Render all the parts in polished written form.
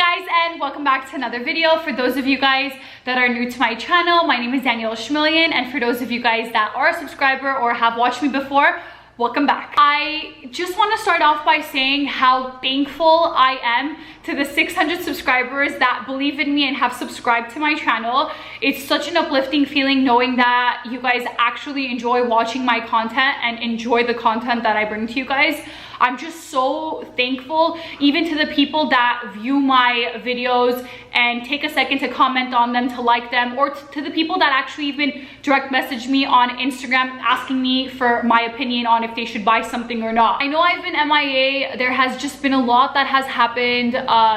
guys, and welcome back to another video. For those of you guys that are new to my channel, my name is Danielle Schmillion, and for those of you guys that are a subscriber or have watched me before, welcome back. I just want to start off by saying how thankful I am to the 600 subscribers that believe in me and have subscribed to my channel. It's such an uplifting feeling knowing that you guys actually enjoy watching my content and enjoy the content that I bring to you guys. I'm just so thankful, even to the people that view my videos and take a second to comment on them, to like them, or to the people that actually even direct message me on Instagram asking me for my opinion on if they should buy something or not. I know I've been MIA. There has just been a lot that has happened,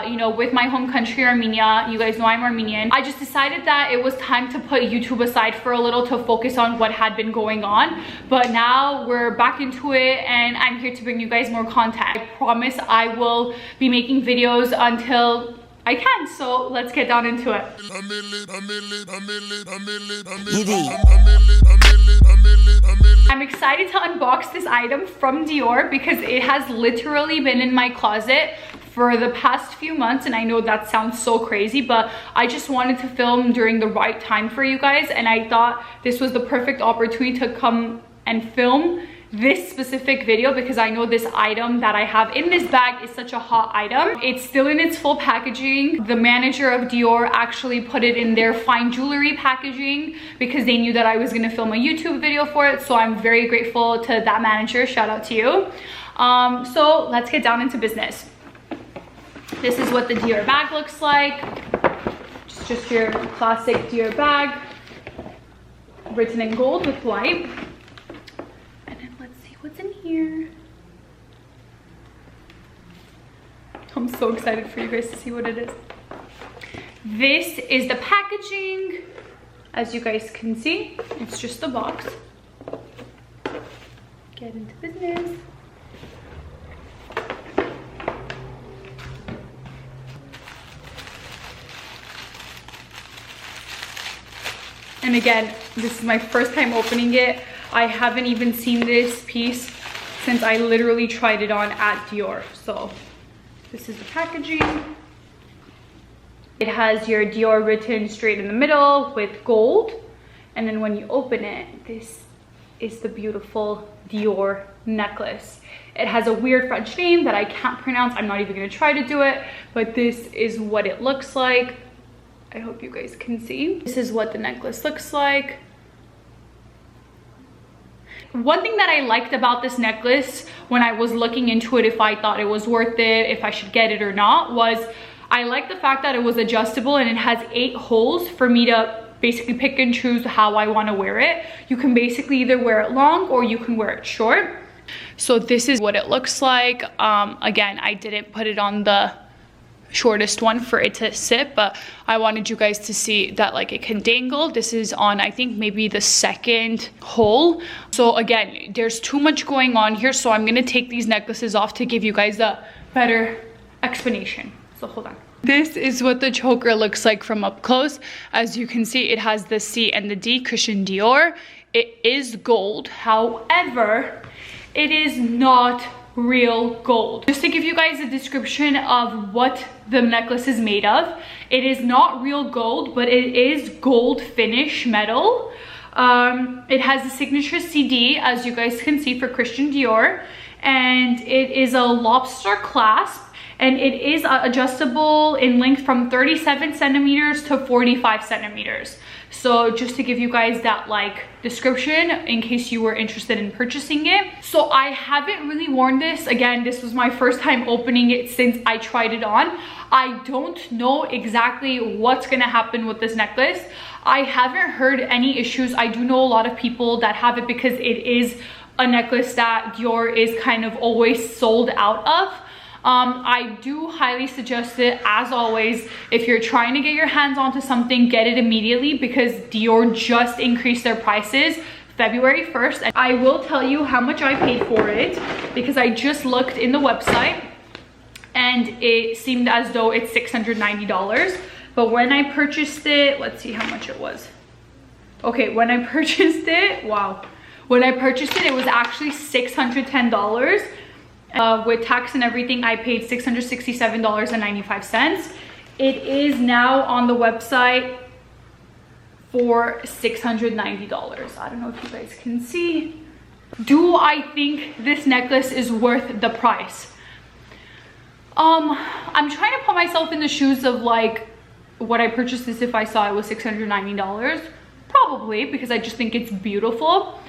you know, with my home country, Armenia. You guys know I'm Armenian. I just decided that it was time to put YouTube aside for a little to focus on what had been going on. But now we're back into it and I'm here to bring you guys more content. I promise I will be making videos until I can, so let's get down into it. I'm excited to unbox this item from Dior because it has literally been in my closet for the past few months, and I know that sounds so crazy, but I just wanted to film during the right time for you guys, and I thought this was the perfect opportunity to come and film this specific video because I know this item that I have in this bag is such a hot item. It's still in its full packaging. The manager of Dior actually put it in their fine jewelry packaging because they knew that I was gonna film a YouTube video for it, so I'm very grateful to that manager. Shout out to you. So let's get down into business. This is what the Dior bag looks like. Just your classic Dior bag, written in gold with white. What's in here? I'm so excited for you guys to see what it is. This is the packaging. As you guys can see, it's just a box. Get into business. And again, this is my first time opening it. I haven't even seen this piece since I literally tried it on at Dior. So this is the packaging. It has your Dior written straight in the middle with gold. And then when you open it, this is the beautiful Dior necklace. It has a weird French name that I can't pronounce. I'm not even gonna try to do it, but this is what it looks like. I hope you guys can see. This is what the necklace looks like. One thing that I liked about this necklace when I was looking into it, if I thought it was worth it, if I should get it or not, was I like the fact that it was adjustable and it has 8 holes for me to basically pick and choose how I want to wear it. You can basically either wear it long or you can wear it short. So this is what it looks like. Again, I didn't put it on the shortest one for it to sit, but I wanted you guys to see that like it can dangle. This is on, I think, maybe the 2nd hole. So again, there's too much going on here, so I'm gonna take these necklaces off to give you guys a better explanation. So hold on. This is what the choker looks like from up close. As you can see, it has the C and the D, Christian Dior. It is gold, however, it is not real gold. Just to give you guys a description of what the necklace is made of, it is not real gold, but it is gold finish metal. It has a signature CD, as you guys can see, for Christian Dior, and it is a lobster clasp, and it is adjustable in length from 37 centimeters to 45 centimeters. So just to give you guys that like description in case you were interested in purchasing it. So I haven't really worn this. Again, this was my first time opening it since I tried it on. I don't know exactly what's gonna happen with this necklace. I haven't heard any issues. I do know a lot of people that have it because it is a necklace that Dior is kind of always sold out of. I do highly suggest it, as always, if you're trying to get your hands onto something, get it immediately because Dior just increased their prices February 1st. And I will tell you how much I paid for it because I just looked in the website and it seemed as though it's $690. But when I purchased it, let's see how much it was. Okay, when I purchased it, wow. When I purchased it, it was actually $610. With tax and everything, I paid $667.95. It is now on the website for $690. I don't know if you guys can see. Do I think this necklace is worth the price? I'm trying to put myself in the shoes of like, would I purchase this if I saw it was $690? Probably, because I just think it's beautiful.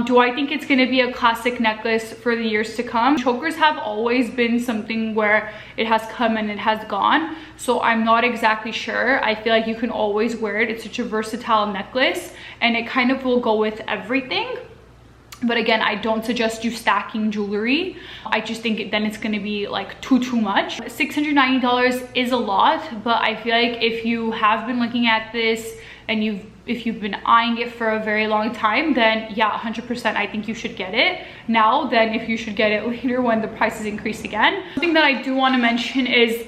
Do I think it's going to be a classic necklace for the years to come? Chokers have always been something where it has come and it has gone, so I'm not exactly sure. I feel like you can always wear it. It's such a versatile necklace and it kind of will go with everything. But again, I don't suggest you stacking jewelry. I just think then it's going to be like too much. $690 is a lot, but I feel like if you have been looking at this and if you've been eyeing it for a very long time, then yeah, 100% I think you should get it now than if you should get it later when the prices increase again. Something that I do want to mention is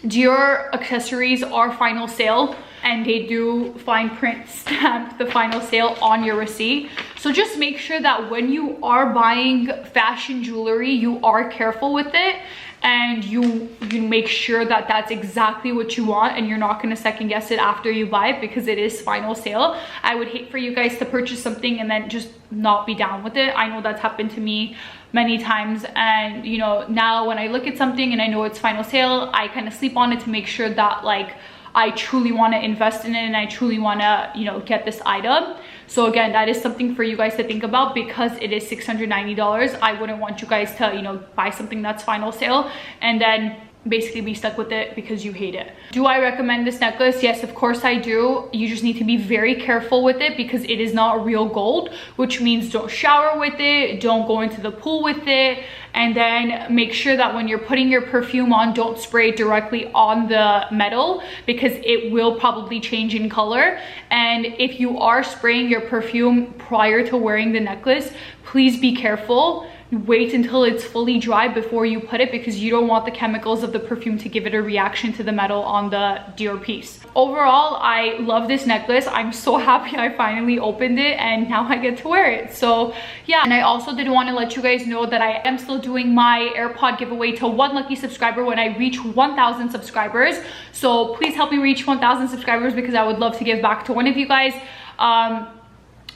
Dior accessories are final sale, and they do fine print stamp the final sale on your receipt. So just make sure that when you are buying fashion jewelry, you are careful with it and you make sure that that's exactly what you want and you're not going to second guess it after you buy it, because it is final sale. I would hate for you guys to purchase something and then just not be down with it. I know that's happened to me many times, and you know, now when I look at something and I know it's final sale, I kind of sleep on it to make sure that like I truly want to invest in it and I truly want to, you know, get this item. So again, that is something for you guys to think about, because it is $690. I wouldn't want you guys to, you know, buy something that's final sale and then basically be stuck with it because you hate it. Do I recommend this necklace? Yes, of course I do. You just need to be very careful with it because it is not real gold, which means don't shower with it, don't go into the pool with it, and then make sure that when you're putting your perfume on, don't spray it directly on the metal because it will probably change in color. And if you are spraying your perfume prior to wearing the necklace, please be careful. Wait until it's fully dry before you put it, because you don't want the chemicals of the perfume to give it a reaction to the metal on the Dior piece. Overall, I love this necklace. I'm so happy I finally opened it and now I get to wear it. So yeah, and I also did want to let you guys know that I am still doing my AirPod giveaway to one lucky subscriber when I reach 1,000 subscribers. So please help me reach 1,000 subscribers because I would love to give back to one of you guys.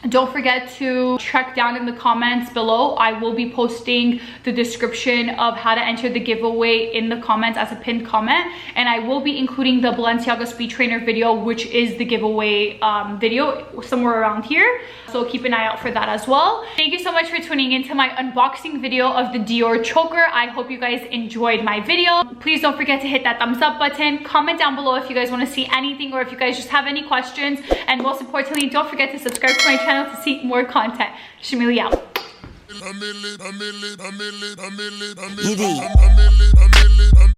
Don't forget to check down in the comments below. I will be posting the description of how to enter the giveaway in the comments as a pinned comment, and I will be including the Balenciaga Speed Trainer video, which is the giveaway video, somewhere around here. So keep an eye out for that as well. Thank you so much for tuning into my unboxing video of the Dior choker. I hope you guys enjoyed my video. Please don't forget to hit that thumbs up button. Comment down below if you guys want to see anything or if you guys just have any questions. And most importantly, don't forget to subscribe to my channel to see more content. Shimili out.